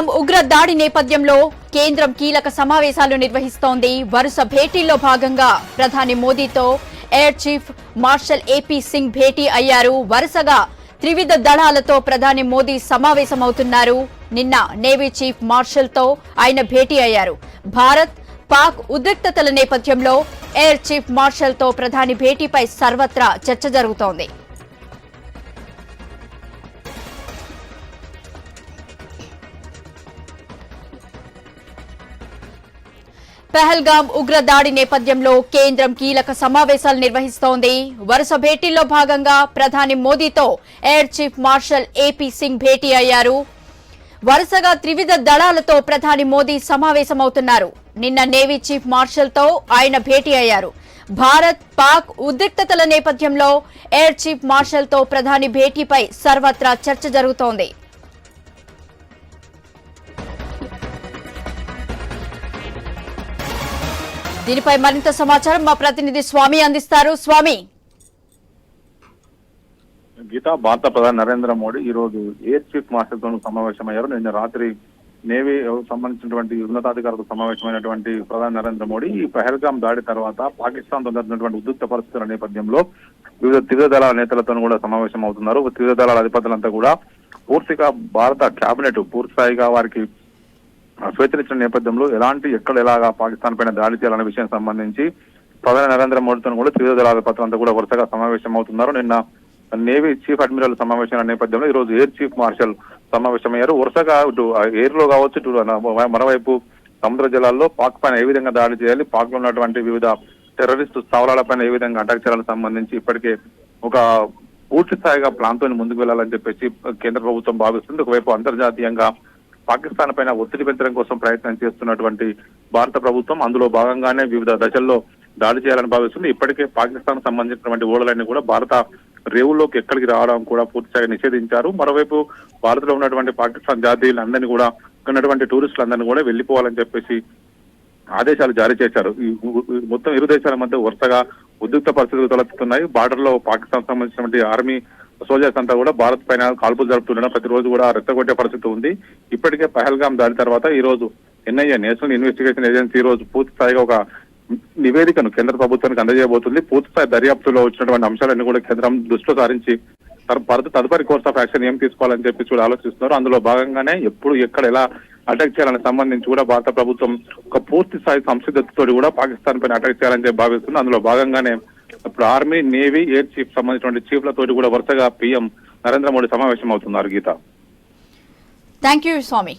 పహల్గాం ఉగ్ర దాడి నేపథ్యంలో కేంద్రం కీలక సమావేశాలు నిర్వహిస్తోంది. వరుస భేటీల్లో భాగంగా ప్రధాని మోదీతో air chief marshal AP Singh భేటీ అయ్యారు. వరుసగా త్రివిధ దళాలతో ప్రధాని మోదీ సమావేశమవుతున్నారు. నిన్న నేవీ చీఫ్ మార్షల్ తో ఆయన భేటీ అయ్యారు. భారత్ పాక్ ఉద్రిక్తతల నేపథ్యంలో ఎయిర్ చీఫ్ మార్షల్ తో ప్రధాని భేటీపై సర్వత్రా చర్చ జరుగుతోంది. పహల్గాం ఉగ్ర దాడి నేపథ్యంలో కేంద్రం కీలక సమావేశాలు నిర్వహిస్తోంది. వరుస భేటీల్లో భాగంగా ప్రధాని మోదీతో air chief marshal AP Singh భేటీ అయ్యారు. వరుసగా త్రివిధ దళాలతో ప్రధాని మోదీ సమావేశమవుతున్నారు. నిన్న నేవీ చీఫ్ మార్షల్ తో ఆయన భేటీ అయ్యారు. భారత్ పాక్ ఉద్రిక్తతల నేపథ్యంలో ఎయిర్ చీఫ్ మార్షల్ తో ప్రధాని భేటీపై సర్వత్రా చర్చ జరుగుతోంది. దీనిపై మరింత సమాచారం మా ప్రతినిధి స్వామి అందిస్తారు. స్వామి, గీతా, భారత ప్రధాని నరేంద్ర మోడీ ఈ రోజు ఎయిర్ చీఫ్ మార్షల్ తో సమావేశమయ్యారు. నిన్న రాత్రి నేవీ సంబంధించినటువంటి ఉన్నతాధికారులతో సమావేశమైనటువంటి ప్రధాని నరేంద్ర మోడీ ఈ పహల్గాం దాడి తర్వాత పాకిస్తాన్ తో జరిగినటువంటి ఉద్రిక్త పరిస్థితుల నేపథ్యంలో వివిధ త్రివిధ దళాల నేతలతో కూడా సమావేశం అవుతున్నారు. త్రివిధ దళాల అధిపతులంతా కూడా పూర్తిగా భారత కేబినెట్ పూర్తి స్థాయిగా వారికి స్వేచ్ఛనిచ్చిన నేపథ్యంలో ఎలాగా పాకిస్తాన్ పైన దాడి చేయాలనే విషయం సంబంధించి ప్రధాని నరేంద్ర మోడీతో కూడా త్రివిధ దళాల పత్రంతా కూడా వరుసగా సమావేశం అవుతున్నారు. నిన్న నేవీ చీఫ్ అడ్మిరల్ సమావేశమైన నేపథ్యంలో ఈ రోజు ఎయిర్ చీఫ్ మార్షల్ సమావేశమయ్యారు. వరుసగా ఇటు ఎయిర్ లో కావచ్చు, ఇటు మరోవైపు సముద్ర జలాల్లో పాక్ పైన ఏ విధంగా దాడి చేయాలి, పాక్ లో ఉన్నటువంటి వివిధ టెర్రరిస్టు స్థావరాల పైన ఏ విధంగా అటాక్ చేయాలని సంబంధించి ఇప్పటికే ఒక పూర్తి స్థాయిగా ప్లాన్ తో ముందుకు వెళ్లాలని చెప్పేసి కేంద్ర ప్రభుత్వం భావిస్తుంది. ఒకవైపు అంతర్జాతీయంగా పాకిస్తాన్ పైన ఒత్తిడి పెంచడం కోసం ప్రయత్నం చేస్తున్నటువంటి భారత ప్రభుత్వం అందులో భాగంగానే వివిధ దశల్లో దాడి చేయాలని భావిస్తుంది. ఇప్పటికే పాకిస్తాన్ సంబంధించినటువంటి ఓడలన్నీ కూడా భారత రేవుల్లోకి ఎక్కడికి రావడం కూడా పూర్తిగా నిషేధించారు. మరోవైపు భారత్ లో ఉన్నటువంటి పాకిస్తాన్ జాతీయులందరినీ కూడా ఉన్నటువంటి టూరిస్టులందరినీ కూడా వెళ్లిపోవాలని చెప్పేసి ఆదేశాలు జారీ చేశారు. ఈ మొత్తం ఇరు దేశాల మధ్య వరుసగా ఉద్రిక్త పరిస్థితులు తలెత్తుతున్నాయి. బార్డర్ లో పాకిస్తాన్ సంబంధించినటువంటి ఆర్మీ సోల్జర్స్ అంతా కూడా భారత్ పైన కాల్పులు జరుపుతుండడం ప్రతిరోజు కూడా రెచ్చగొట్టే పరిస్థితి ఉంది. ఇప్పటికే పహల్గాం దాడి తర్వాత ఈ రోజు ఎన్ఐఏ నేషనల్ ఇన్వెస్టిగేషన్ ఏజెన్సీ ఈ రోజు పూర్తి స్థాయిగా ఒక నివేదికను కేంద్ర ప్రభుత్వానికి అందజేయబోతుంది. పూర్తి స్థాయి దర్యాప్తులో వచ్చినటువంటి అంశాలన్నీ కూడా కేంద్రం దృష్టిలో సారించి తదుపరి కోర్స్ ఆఫ్ యాక్షన్ ఏం తీసుకోవాలని చెప్పి కూడా ఆలోచిస్తున్నారు. అందులో భాగంగానే ఎప్పుడు ఎక్కడ ఎలా అటాక్ చేయాలని సంబంధించి కూడా భారత ప్రభుత్వం ఒక పూర్తి స్థాయి సంసిద్ధతతో కూడా పాకిస్తాన్ పైన అటాక్ చేయాలని చెప్పి భావిస్తుంది. అందులో భాగంగానే ఇప్పుడు ఆర్మీ, నేవీ, ఎయిర్ చీఫ్ సంబంధించినటువంటి చీఫ్లతో కూడా వరుసగా పీఎం నరేంద్ర మోడీ సమావేశం అవుతున్నారు. గీత, థ్యాంక్ యూ స్వామి.